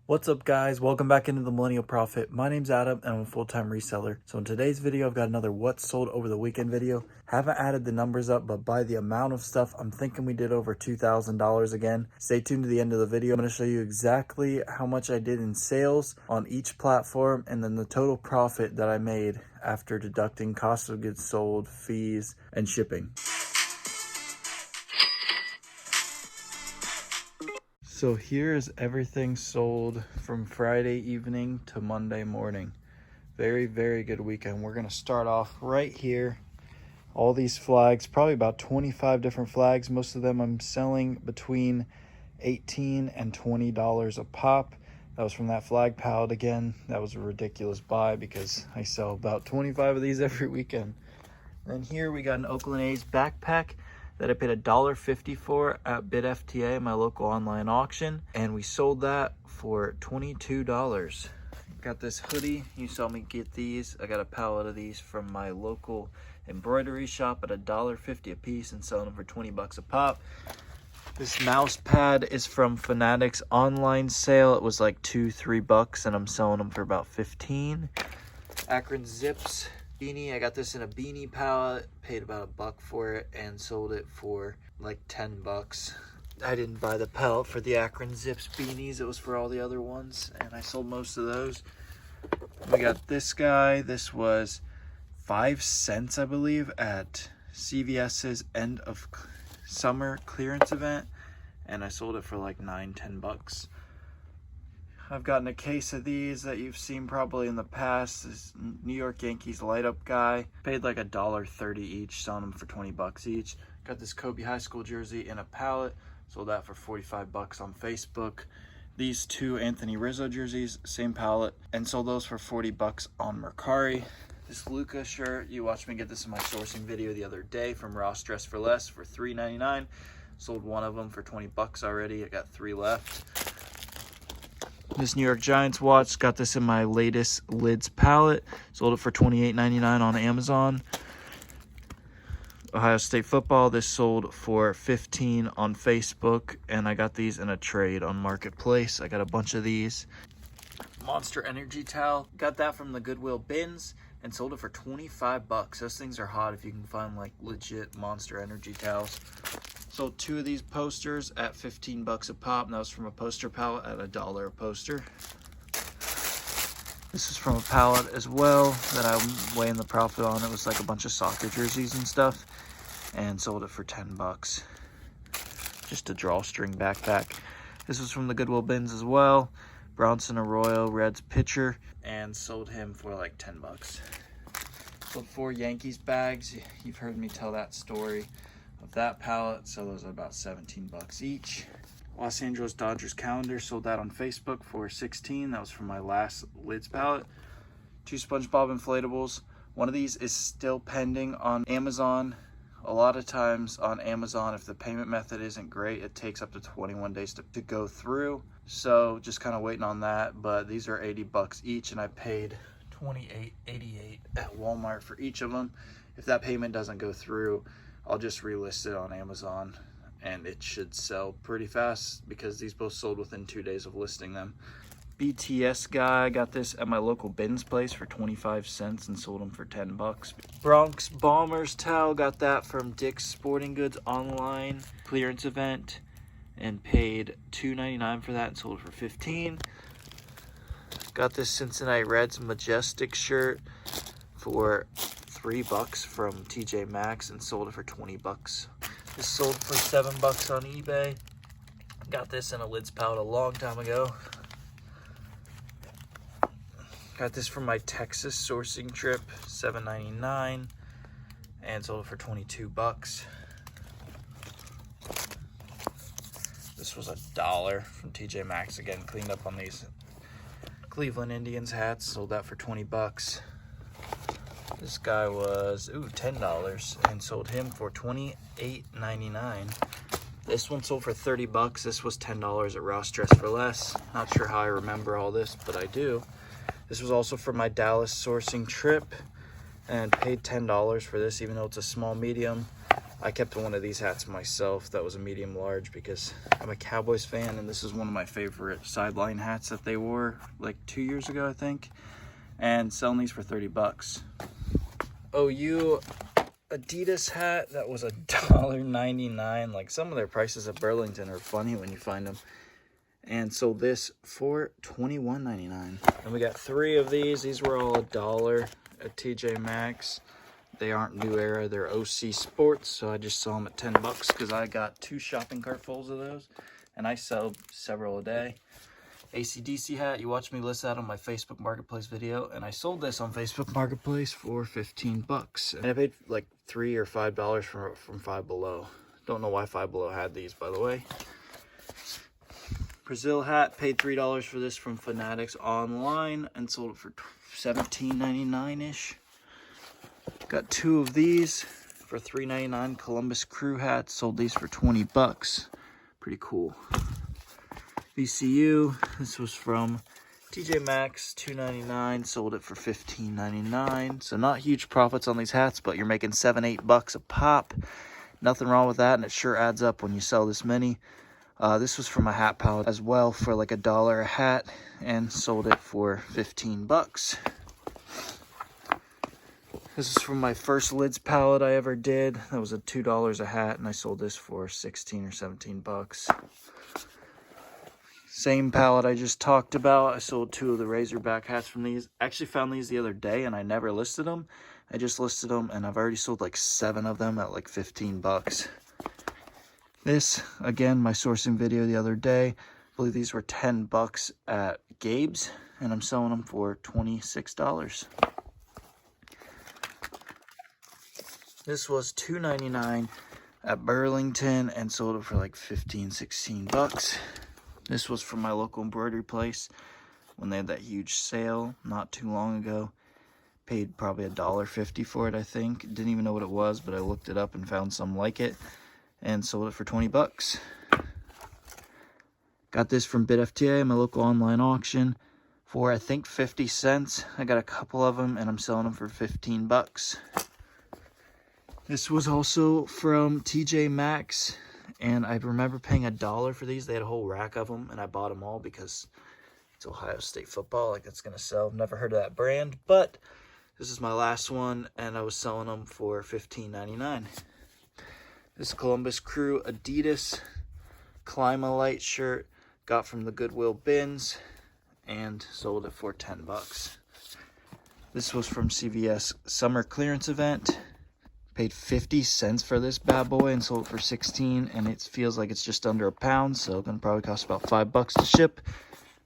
What's up guys, welcome back into the Millennial Profit. My name's Adam and I'm a full-time reseller. So in today's video, I've got another what sold over the weekend video. Haven't added the numbers up, but by the amount of stuff, I'm thinking we did over $2,000 again. Stay tuned to the end of the video. I'm gonna show you exactly how much I did in sales on each platform and then the total profit that I made after deducting cost of goods sold, fees, and shipping. So here is everything sold from Friday evening to Monday morning. Very, very good weekend. We're gonna start off right here. All these flags, probably about 25 different flags. Most of them I'm selling between $18 and $20 a pop. That was from that flag pallet again. That was a ridiculous buy because I sell about 25 of these every weekend. Then here we got an Oakland A's backpack that I paid $1.50 for at Bid FTA, my local online auction, and we sold that for $22. Got this hoodie. You saw me get these. I got a pallet of these from my local embroidery shop at $1.50 a piece and selling them for 20 bucks a pop. This mouse pad is from Fanatics online sale. It was like $2-3 bucks and I'm selling them for about 15. Akron Zips beanie. I got this in a beanie pallet, paid about $1 for it and sold it for like 10 bucks. I didn't buy the pallet for the Akron Zips beanies. It was for all the other ones and I sold most of those. We got this guy. This was 5 cents, I believe, at CVS's end of summer clearance event and I sold it for like 9-10 bucks. I've gotten a case of these that you've seen probably in the past. This New York Yankees light up guy. Paid like $1.30 each, selling them for 20 bucks each. Got this Kobe High School jersey in a pallet. Sold that for 45 bucks on Facebook. These two Anthony Rizzo jerseys, same pallet, and sold those for 40 bucks on Mercari. This Luka shirt, you watched me get this in my sourcing video the other day from Ross Dress for Less for $3.99. Sold one of them for 20 bucks already. I got 3 left. This New York Giants watch, got this in my latest lids palette. Sold it for $28.99 on Amazon. Ohio State football, this sold for $15 on Facebook, and I got these in a trade on Marketplace. I got a bunch of these. Monster Energy towel, got that from the Goodwill bins and sold it for 25 bucks. Those things are hot if you can find like legit Monster Energy towels. Sold 2 of these posters at 15 bucks a pop, and that was from a poster pallet at $1 a poster. This is from a pallet as well that I'm weighing the profit on. It was like a bunch of soccer jerseys and stuff, and sold it for 10 bucks. Just a drawstring backpack. This was from the Goodwill bins as well. Bronson Arroyo, Reds pitcher, and sold him for like 10 bucks. Sold 4 Yankees bags. You've heard me tell that story of that pallet, so those are about 17 bucks each. Los Angeles Dodgers calendar, sold that on Facebook for 16. That was from my last lids pallet. 2 SpongeBob inflatables. One of these is still pending on Amazon. A lot of times on Amazon, if the payment method isn't great, it takes up to 21 days to go through. So just kind of waiting on that, but these are 80 bucks each and I paid $28.88 at Walmart for each of them. If that payment doesn't go through, I'll just relist it on Amazon and it should sell pretty fast because these both sold within 2 days of listing them. BTS guy, got this at my local bins place for 25 cents and sold them for 10 bucks. Bronx Bombers towel, got that from Dick's Sporting Goods online clearance event and paid $2.99 for that and sold it for 15. Got this Cincinnati Reds Majestic shirt for 3 bucks from TJ Maxx and sold it for 20 bucks. This sold for 7 bucks on eBay. Got this in a lids pallet a long time ago. Got this from my Texas sourcing trip, $7.99, and sold it for 22 bucks. This was $1 from TJ Maxx. Again, cleaned up on these Cleveland Indians hats. Sold that for 20 bucks. This guy was $10 and sold him for $28.99. This one sold for 30 bucks. This was $10 at Ross Dress for Less. Not sure how I remember all this, but I do. This was also for my Dallas sourcing trip and paid $10 for this, even though it's a small medium. I kept one of these hats myself that was a medium large because I'm a Cowboys fan, and this is one of my favorite sideline hats that they wore like 2 years ago, I think, and selling these for 30 bucks. OU Adidas hat that was $1.99. Like, some of their prices at Burlington are funny when you find them. And sold this for $21.99. And we got 3 of these. These were all $1 at TJ Maxx. They aren't New Era, they're OC Sports, so I just saw them at 10 bucks because I got 2 shopping cart fulls of those, and I sell several a day. AC/DC hat, you watched me list that on my Facebook Marketplace video, and I sold this on Facebook Marketplace for 15 bucks. And I paid like $3 or $5 from Five Below. Don't know why Five Below had these, by the way. Brazil hat, paid $3 for this from Fanatics online and sold it for $17.99-ish. Got 2 of these for $3.99. Columbus Crew hats, sold these for 20 bucks. Pretty cool. VCU, this was from TJ Maxx, $2.99, sold it for $15.99. So not huge profits on these hats, but you're making $7-8 bucks a pop. Nothing wrong with that, and it sure adds up when you sell this many. This was from a hat pallet as well for like $1 a hat, and sold it for 15 bucks. This is from my first lids pallet I ever did. That was $2 a hat, and I sold this for 16 or 17 bucks. Same pallet I just talked about. I sold 2 of the Razorback hats from these. I actually found these the other day, and I never listed them. I just listed them, and I've already sold like 7 of them at like 15 bucks. This, again, my sourcing video the other day. I believe these were 10 bucks at Gabe's, and I'm selling them for $26. This was $2.99 at Burlington and sold it for like 15, 16 bucks. This was from my local embroidery place when they had that huge sale not too long ago. Paid probably $1.50 for it, I think. Didn't even know what it was, but I looked it up and found some like it and sold it for 20 bucks. Got this from BitFTA, my local online auction, for I think 50 cents. I got a couple of them and I'm selling them for 15 bucks. This was also from TJ Maxx, and I remember paying $1 for these. They had a whole rack of them, and I bought them all because it's Ohio State football. Like, it's going to sell. Never heard of that brand, but this is my last one, and I was selling them for $15.99. This Columbus Crew Adidas Climalite shirt, got from the Goodwill bins, and sold it for 10 bucks. This was from CVS summer clearance event. Paid 50 cents for this bad boy and sold it for 16, and it feels like it's just under £1, so gonna probably cost about 5 bucks to ship.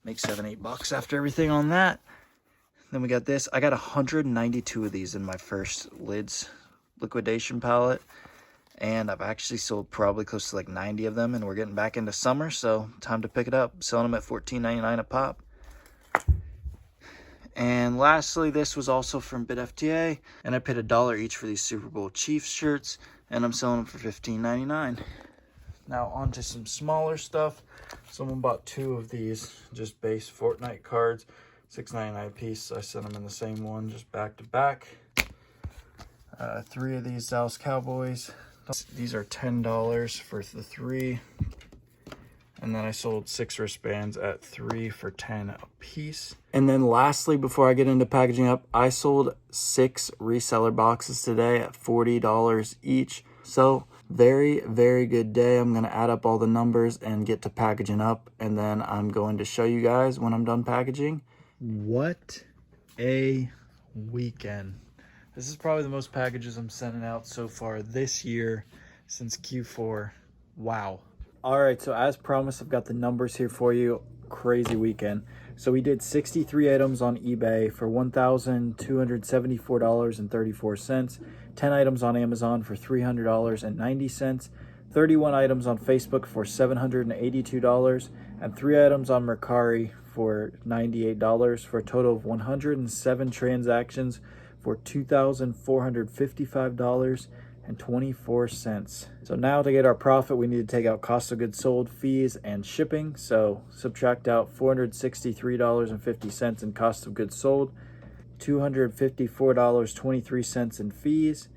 Make 7-8 bucks after everything on that. Then we got this. I got 192 of these in my first lids liquidation pallet, and I've actually sold probably close to like 90 of them, and we're getting back into summer, so time to pick it up. Selling them at $14.99 a pop. And lastly, this was also from BitFTA, and I paid $1 each for these Super Bowl Chiefs shirts, and I'm selling them for $15.99. Now on to some smaller stuff. Someone bought 2 of these, just base Fortnite cards, $6.99 a piece. I sent them in the same one, just back to back. 3 of these Dallas Cowboys. These are $10 for the 3. And then I sold 6 wristbands at 3 for 10 a piece. And then lastly, before I get into packaging up, I sold 6 reseller boxes today at $40 each. So very, very good day. I'm going to add up all the numbers and get to packaging up. And then I'm going to show you guys when I'm done packaging. What a weekend. This is probably the most packages I'm sending out so far this year since Q4. Wow. All right, so as promised, I've got the numbers here for you. Crazy weekend. So we did 63 items on eBay for $1,274.34. 10 items on Amazon for $300.90. 31 items on Facebook for $782. And 3 items on Mercari for $98 for a total of 107 transactions for $2,455.24. So now to get our profit, we need to take out cost of goods sold, fees, and shipping. So subtract out $463.50 in cost of goods sold, $254.23 in fees,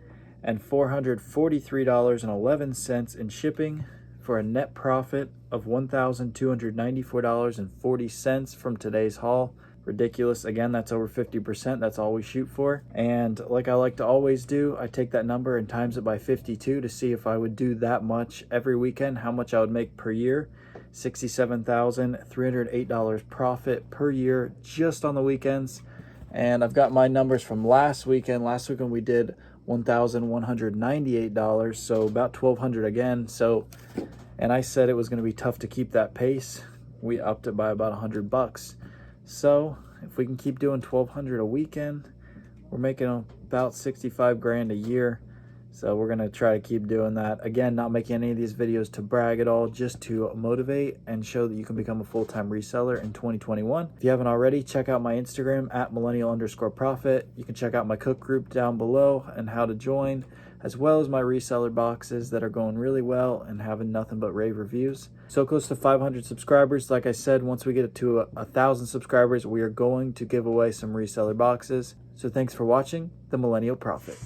and $443.11 in shipping, for a net profit of $1,294.40 from today's haul. Ridiculous. Again, that's over 50%. That's all we shoot for. And like I like to always do, I take that number and times it by 52 to see if I would do that much every weekend, how much I would make per year. $67,308 profit per year just on the weekends. And I've got my numbers from last weekend. Last weekend we did $1,198, so about $1,200 again. So, and I said it was going to be tough to keep that pace. We upped it by about $100. So if we can keep doing $1,200 a weekend, we're making about 65 grand a year. So we're going to try to keep doing that. Again, not making any of these videos to brag at all, just to motivate and show that you can become a full-time reseller in 2021. If you haven't already, check out my Instagram at millennial_profit. You can check out my cook group down below and how to join, as well as my reseller boxes that are going really well and having nothing but rave reviews. So close to 500 subscribers. Like I said, once we get to 1,000 subscribers, we are going to give away some reseller boxes. So thanks for watching The Millennial Prophet.